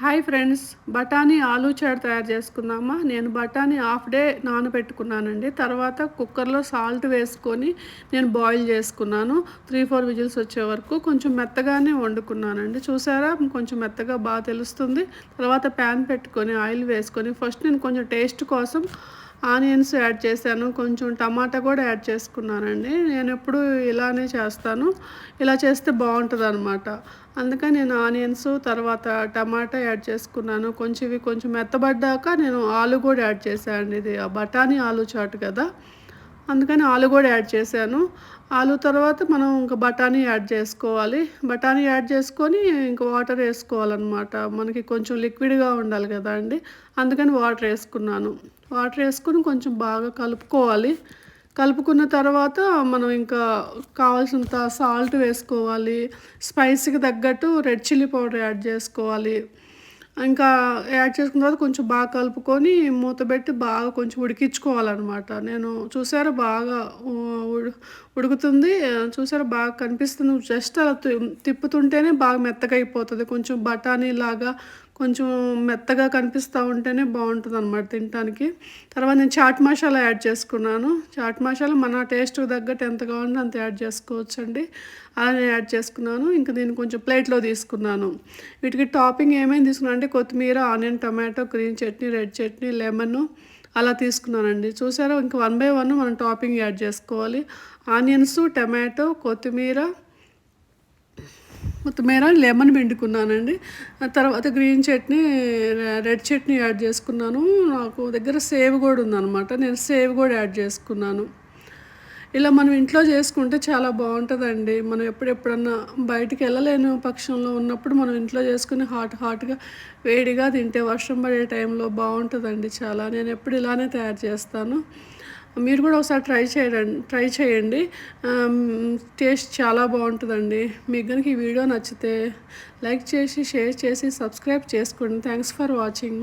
Hi friends, బఠానీ aloo chat తయారు చేసుకుందామా. నేను బఠానీ హాఫ్ డే నానబెట్టుకున్నానండి. తర్వాత కుక్కర్లో సాల్ట్ వేసుకొని నేను బాయిల్ చేసుకున్నాను. 3-4 విజిల్స్ వచ్చే వరకు కొంచెం మెత్తగానే వండుకున్నానండి. చూసారా, కొంచెం మెత్తగా బాగా తెలుస్తుంది. తర్వాత ప్యాన్ పెట్టుకొని ఆయిల్ వేసుకొని ఫస్ట్ నేను కొంచెం టేస్ట్ కోసం ఆనియన్స్ యాడ్ చేశాను, కొంచెం టమాటా కూడా యాడ్ చేసుకున్నానండి. నేను ఎప్పుడు ఇలానే చేస్తాను, ఇలా చేస్తే బాగుంటుంది అనమాట. అందుకని నేను ఆనియన్స్ తర్వాత టమాటా యాడ్ చేసుకున్నాను. కొంచెం మెత్తబడ్డాక నేను ఆలు కూడా యాడ్ చేశాను అండి. ఇది బఠానీ ఆలు చాట్ కదా, అందుకని ఆలు కూడా యాడ్ చేశాను. ఆలు తర్వాత మనం ఇంకా బఠానీ యాడ్ చేసుకోవాలి. బఠానీ యాడ్ చేసుకొని ఇంకా వాటర్ వేసుకోవాలన్నమాట. మనకి కొంచెం లిక్విడ్గా ఉండాలి కదా అండి, అందుకని వాటర్ వేసుకున్నాను. వాటర్ వేసుకొని కొంచెం బాగా కలుపుకోవాలి. కలుపుకున్న తర్వాత మనం ఇంకా కావాల్సినంత సాల్ట్ వేసుకోవాలి. స్పైసీకి తగ్గట్టు రెడ్ చిల్లీ పౌడర్ యాడ్ చేసుకోవాలి. ఇంకా యాడ్ చేసుకున్న తర్వాత కొంచెం బాగా కలుపుకొని మూతబెట్టి బాగా కొంచెం ఉడికించుకోవాలన్నమాట. నేను చూసారా బాగా ఉడుకుతుంది. చూసారా బాగా కనిపిస్తుంది. జస్ట్ అలా తిప్పుతుంటేనే బాగా మెత్తగా అయిపోతుంది. కొంచెం బఠానీ లాగా కొంచెం మెత్తగా కనిపిస్తూ ఉంటేనే బాగుంటుంది అనమాట తినడానికి. తర్వాత నేను చాట్ మసాలా యాడ్ చేసుకున్నాను. చాట్ మసాలా మన టేస్ట్కి తగ్గట్టు ఎంత కావాలంటే అంత యాడ్ చేసుకోవచ్చండి. అలా నేను యాడ్ చేసుకున్నాను. ఇంకా నేను కొంచెం ప్లేట్లో తీసుకున్నాను. వీటికి టాపింగ్ ఏమేమి తీసుకున్నాను అంటే కొత్తిమీర, onion, tomato, green chutney, red chutney, lemon అలా తీసుకున్నానండి. చూసారా, ఇంకా 1 బై 1 మనం టాపింగ్ యాడ్ చేసుకోవాలి. ఆనియన్స్, టమాటో, కొత్తిమీర, లెమన్ పిండుకున్నానండి. తర్వాత green chutney, red chutney add చేసుకున్నాను. నాకు దగ్గర సేవ్ కూడా ఉందన్నమాట, నేను సేవ్ కూడా యాడ్ చేసుకున్నాను. ఇలా మనం ఇంట్లో చేసుకుంటే చాలా బాగుంటుందండి. మనం ఎప్పుడన్నా బయటికి వెళ్ళలేని పక్షంలో ఉన్నప్పుడు మనం ఇంట్లో చేసుకుని హాట్గా వేడిగా తింటే వర్షం పడే టైంలో బాగుంటుందండి చాలా. నేను ఎప్పుడు ఇలానే తయారు చేస్తాను. మీరు కూడా ఒకసారి ట్రై చేయండి. టేస్ట్ చాలా బాగుంటుందండి. మీకు కనుక ఈ వీడియో నచ్చితే లైక్ చేసి, షేర్ చేసి, సబ్స్క్రైబ్ చేసుకోండి. Thanks for watching.